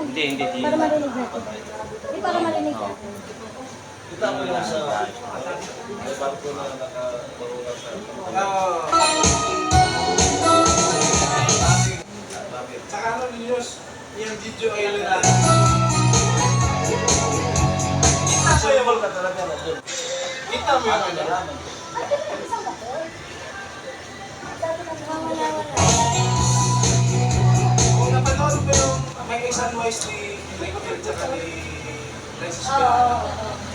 Hindi. Para marinig natin. Hindi, para marinig natin. Kita mo yung sa may barko na nakabarungan sa Saka ano news, yung video ay nila. enjoyable ka talaga na doon. Kita mo yung ano. Kung napanood mo yung may Sunwise ni Lakeville tsaka ni Princess Piana.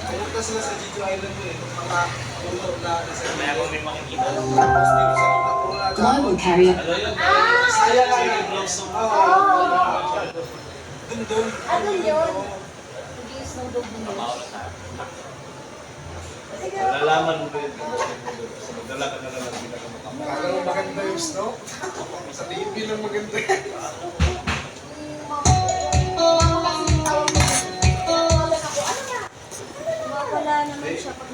Pumunta sila sa Jeju Island eh, yung mga puno na nasa May akong may makikita. tapos may sa kita na Global carrier. Ano yun? Saya nga Cherry yun. blossom. Dun. Ano yun? Hindi yung snowdog mo. Nalalaman mo ba yun? Kasi magdala ka na lang ng pinakamakama. Parang maganda yung snow. Sa TV lang maganda. Wala naman siya pag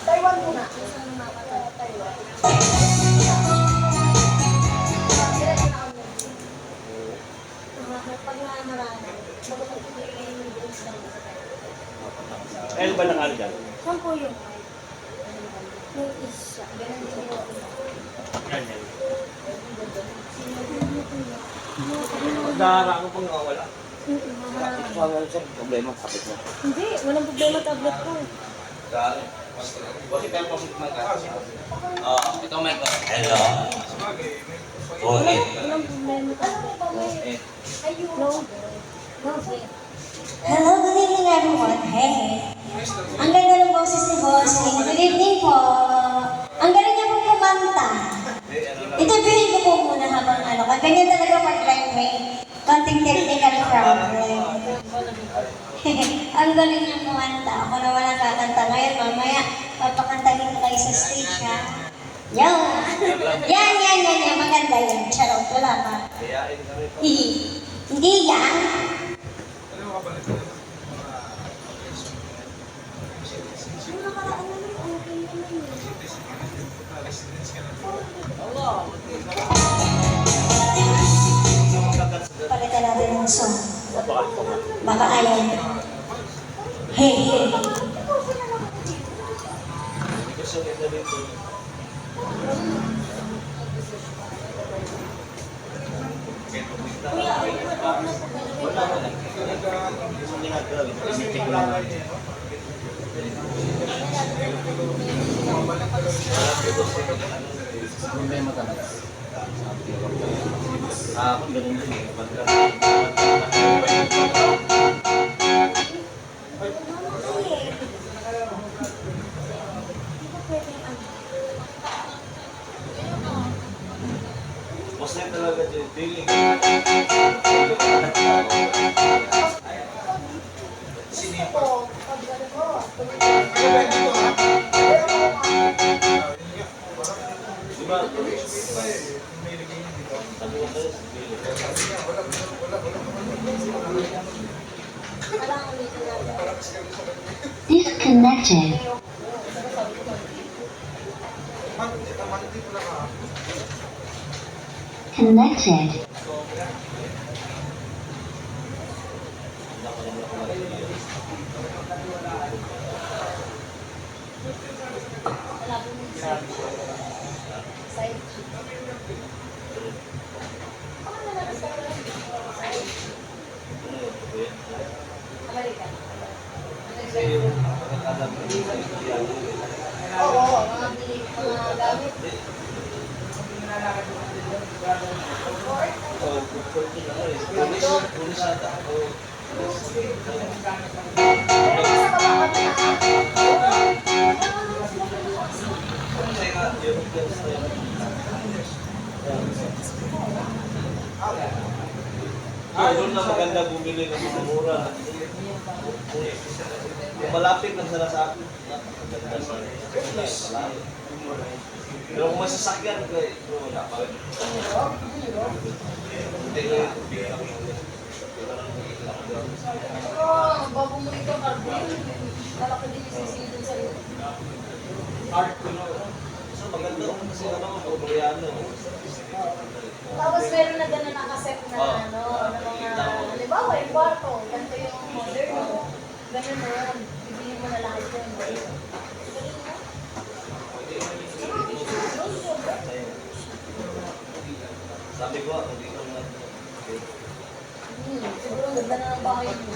Taiwan muna. Taiwan. Pag marami. Ano ba nangyari dyan? Saan po yun? Yung isa. Ganyan. Nagdahara ko pang nawawala. Problema, kapit mo. Hindi, walang problema tablet ko. Dali. Kasi kaya pasok na ka. Ito may ko. Hello. Walang problema tablet. No. No. Hello, good evening everyone. Hey. Ang ganda ng boses ni Bossing. Good evening po. Ang galing niya po kumanta. Interviewin ko po muna habang ano. Ganyan talaga pag-live may konting technical problem. Ang galing niya kumanta. Ako naman ang kakanta ngayon. Mamaya, papakantahin ko kayo sa stage ha. Yan. Yan. Maganda yan. Charot. Wala pa. Kayain ka rin. Hindi yan. Ano yung kabalik ko? Yung nakaraan naman, okay naman yun. Residence ka na. Palitan natin ng song. Baka ayaw niyo. Hey. Gusto kita dito. Wala. Gusto niya nagkaroon. Isitik ko lang. Problema talaga. Ako ganun din eh. Mas na talaga dyan. Feeling. Sinipa. Ano ba dito ha? Diba? May lagay yun dito. Sabi ko sa'yo, feeling. Parang ulitin natin. Disconnected. Manti pala ka. Connected. Side American. Oo, mga gamit. Pulis ata. Doon na maganda bumili ng mga mura. Kung malapit lang sila sa akin, napakaganda sa malayo. Pero kung masasakyan ko eh, wala pa. Hindi ko yung tubig lang. Bago mo ito, Carbon. Wala ka din isisilin sa'yo. Art ko na. So, maganda naman kasi ano, Koreano. Tapos meron na gano'n nakaset na Oh. ano, na mga, halimbawa yung kwarto, ganito yung modern mo, gano'n na yun, bibili mo na lahat yun. Sabi ko, hindi ko na. Siguro ang ganda na ng bahay mo.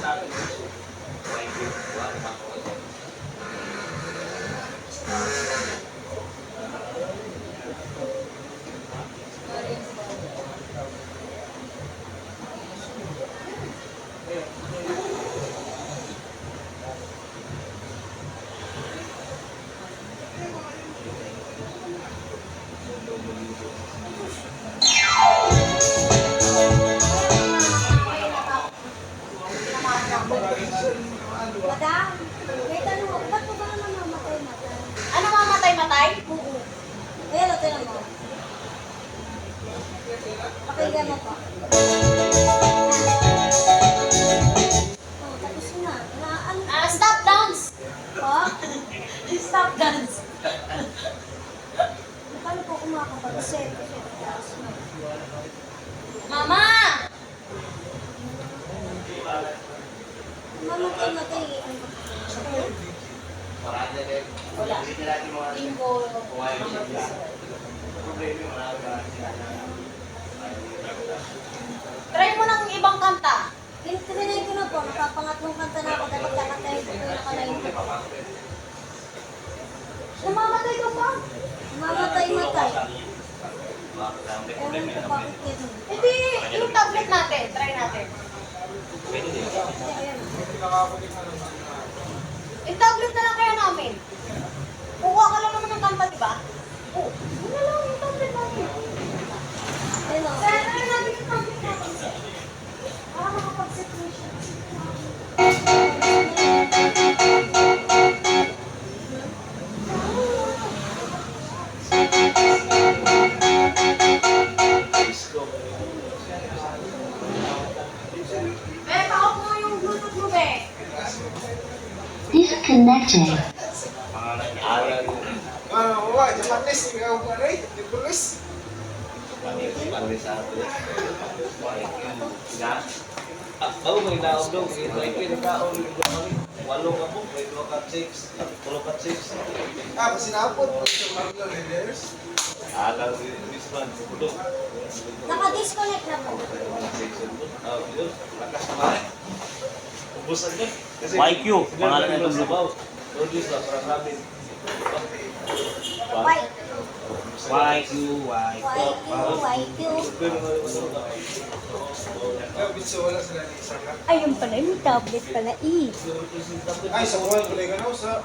Madam, may tanong ako, ba't ko ba namamatay? Ano mamatay-matay? Oo. Ayan, ito na mo. Pakinggan mo pa. Oh, tapos na. Ano? Stop dance! Pa? Stop dance! Paano po kumakapag-set? Mama! Mamatay-matay. Parada rin. Wala. Hindi natin mga Limbo. kumain sila. Problema yung marami ka sila. Try mo ng ibang kanta. Tinay ko na po, nakapangatlong kanta na ako dapat kakatayin ko yung nakalain ko. Namamatay ka pa? Mamatay-matay. May Ewan problema ko yun. bakit yun. Hindi, yung tablet natin. Try natin. Pwede din. Ayan. Yung tablet na lang kaya namin. Kuha ka lang naman ng kanta, di ba? Oo. Yun na lang yung tablet natin. Ayun o. Kaya na natin yung tablet natin. Para makapag-set mo siya. Disco. Be, pakop mo yung Bluetooth mo, be. Disconnected. Mga nag-aaral yun. Japanese, ikaw ba rin? Nicholas? Pag-aaral sa atin. Na? Ako may naog daw. May pinakaon yung gawin. 8 ka po. May 2 ka chicks. 3 ka chicks. Kasi napot mo sa Marlon Leaders. Alam yung Bisman. Bulog. Naka-disconnect na po. Yun. Lakas naman. Ubusan niya. Kasi YQ, pangalan nito. sabaw. Produce na, parang ramen. White. YQ. YQ. Pero ano na. Kaya bitso wala sila ni Isaka. Ayun pala, yung tablet pala. Ay, sa buhay ko lang sa